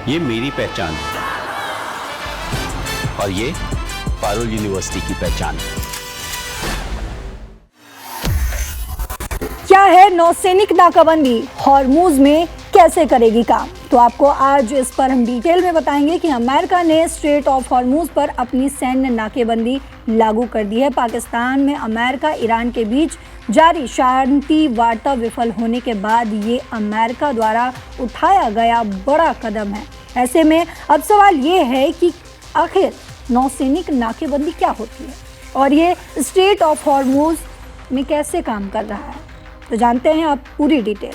ये मेरी पहचान है और ये पारुल यूनिवर्सिटी की पहचान है। क्या है नौसैनिक नाकाबंदी, हॉर्मूज में कैसे करेगी काम? तो आपको आज इस पर हम डिटेल में बताएंगे कि अमेरिका ने स्ट्रेट ऑफ हॉर्मूज पर अपनी सैन्य नाकेबंदी लागू कर दी है। पाकिस्तान में अमेरिका ईरान के बीच जारी शांति वार्ता विफल होने के बाद ये अमेरिका द्वारा उठाया गया बड़ा कदम है। ऐसे में अब सवाल ये है कि आखिर नौसैनिक नाकेबंदी क्या होती है और ये स्ट्रेट ऑफ हॉर्मूज में कैसे काम कर रहा है, तो जानते हैं आप पूरी डिटेल।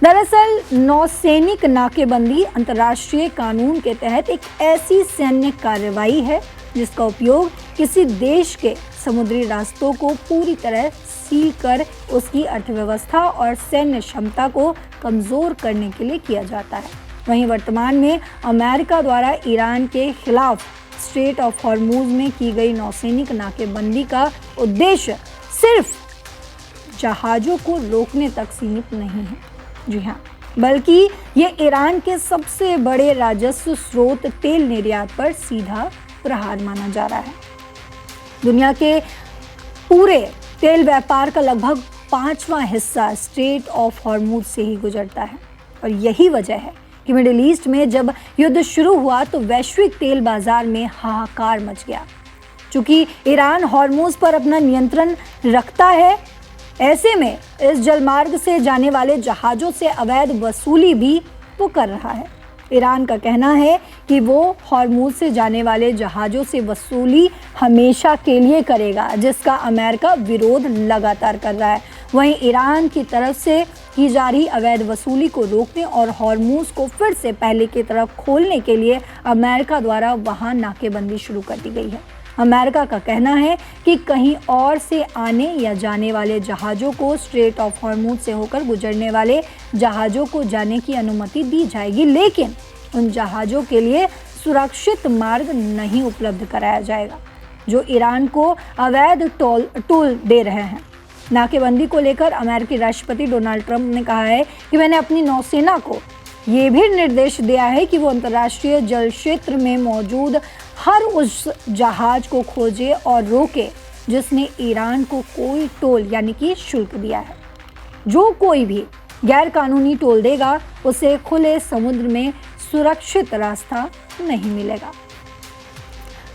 दरअसल नौसैनिक नाकेबंदी अंतर्राष्ट्रीय कानून के तहत एक ऐसी सैन्य कार्रवाई है जिसका उपयोग किसी देश के समुद्री रास्तों को पूरी तरह सील कर उसकी अर्थव्यवस्था और सैन्य क्षमता को कमज़ोर करने के लिए किया जाता है। वहीं वर्तमान में अमेरिका द्वारा ईरान के खिलाफ स्ट्रेट ऑफ हॉर्मूज में की गई नौसैनिक नाकेबंदी का उद्देश्य सिर्फ जहाज़ों को रोकने तक सीमित नहीं है, जी हाँ, बल्कि ये ईरान के सबसे बड़े राजस्व स्रोत तेल निर्यात पर सीधा प्रहार माना जा रहा है। दुनिया के पूरे तेल व्यापार का लगभग 5वां हिस्सा स्ट्रेट ऑफ हॉर्मूज से ही गुजरता है और यही वजह है कि मिडिल ईस्ट में जब युद्ध शुरू हुआ तो वैश्विक तेल बाजार में हाहाकार मच गया। चूंकि ईरान हॉर्मूज पर अपना नियंत्रण रखता है, ऐसे में इस जलमार्ग से जाने वाले जहाज़ों से अवैध वसूली भी वो कर रहा है। ईरान का कहना है कि वो हॉर्मूज से जाने वाले जहाज़ों से वसूली हमेशा के लिए करेगा, जिसका अमेरिका विरोध लगातार कर रहा है। वहीं ईरान की तरफ से की जा रही अवैध वसूली को रोकने और हॉर्मूज को फिर से पहले की तरह खोलने के लिए अमेरिका द्वारा वहां नाकेबंदी शुरू कर दी गई है। अमेरिका का कहना है कि कहीं और से आने या जाने वाले जहाज़ों को स्ट्रेट ऑफ हॉर्मूज से होकर गुजरने वाले जहाज़ों को जाने की अनुमति दी जाएगी, लेकिन उन जहाज़ों के लिए सुरक्षित मार्ग नहीं उपलब्ध कराया जाएगा जो ईरान को अवैध टोल दे रहे हैं। नाकेबंदी को लेकर अमेरिकी राष्ट्रपति डोनाल्ड ट्रंप ने कहा है कि मैंने अपनी नौसेना को ये भी निर्देश दिया है कि वो अंतर्राष्ट्रीय जल क्षेत्र में मौजूद हर उस जहाज को खोजे और रोके जिसने ईरान को कोई टोल यानी कि शुल्क दिया है। जो कोई भी गैर कानूनी टोल देगा उसे खुले समुद्र में सुरक्षित रास्ता नहीं मिलेगा।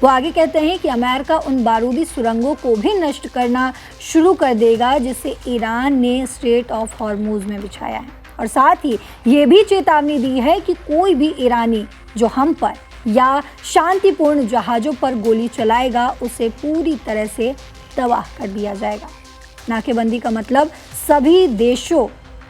वो आगे कहते हैं कि अमेरिका उन बारूदी सुरंगों को भी नष्ट करना शुरू कर देगा जिसे ईरान ने स्ट्रेट ऑफ हॉर्मूज में बिछाया है और साथ ही ये भी चेतावनी दी है कि कोई भी ईरानी जो हम पर या शांतिपूर्ण जहाज़ों पर गोली चलाएगा उसे पूरी तरह से तबाह कर दिया जाएगा। नाकेबंदी का मतलब सभी देशों,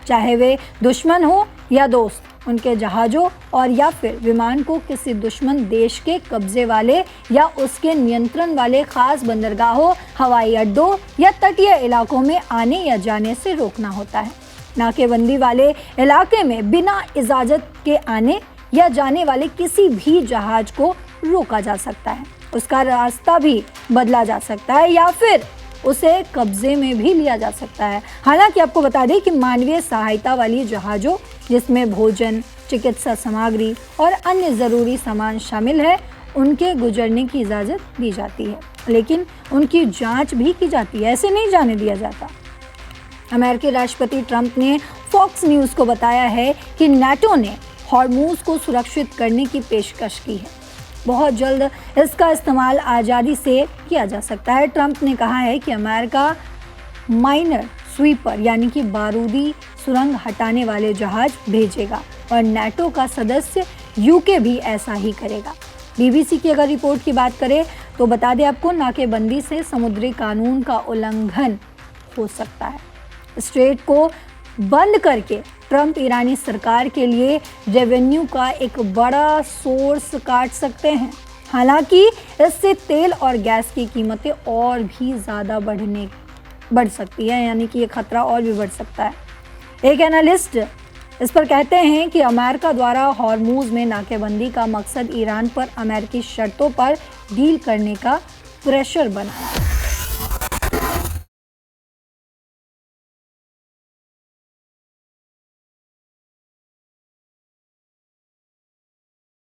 चाहे वे दुश्मन हो या दोस्त, उनके जहाज़ों और या फिर विमान को किसी दुश्मन देश के कब्जे वाले या उसके नियंत्रण वाले खास बंदरगाहों, हवाई अड्डों या तटीय इलाकों में आने या जाने से रोकना होता है। नाकेबंदी वाले इलाके में बिना इजाज़त के आने या जाने वाले किसी भी जहाज को रोका जा सकता है, उसका रास्ता भी बदला जा सकता है या फिर उसे कब्जे में भी लिया जा सकता है। हालांकि आपको बता दें कि मानवीय सहायता वाली जहाज़ों जिसमें भोजन, चिकित्सा सामग्री और अन्य ज़रूरी सामान शामिल है, उनके गुजरने की इजाज़त दी जाती है, लेकिन उनकी जांच भी की जाती है, ऐसे नहीं जाने दिया जाता। अमेरिकी राष्ट्रपति ट्रंप ने फॉक्स न्यूज़ को बताया है कि नाटो ने हॉर्मूज को सुरक्षित करने की पेशकश की है। बहुत जल्द इसका इस्तेमाल आज़ादी से किया जा सकता है। ट्रंप ने कहा है कि अमेरिका माइनर स्वीपर यानी कि बारूदी सुरंग हटाने वाले जहाज भेजेगा और नाटो का सदस्य यूके भी ऐसा ही करेगा। बीबीसी की अगर रिपोर्ट की बात करें तो बता दें आपको, नाकेबंदी से समुद्री कानून का उल्लंघन हो सकता है। स्ट्रेट को बंद करके ट्रंप ईरानी सरकार के लिए रेवेन्यू का एक बड़ा सोर्स काट सकते हैं। हालांकि इससे तेल और गैस की कीमतें और भी ज़्यादा बढ़ सकती है, यानी कि ये खतरा और भी बढ़ सकता है। एक एनालिस्ट इस पर कहते हैं कि अमेरिका द्वारा हॉर्मूज में नाकेबंदी का मकसद ईरान पर अमेरिकी शर्तों पर डील करने का प्रेशर बनाना है।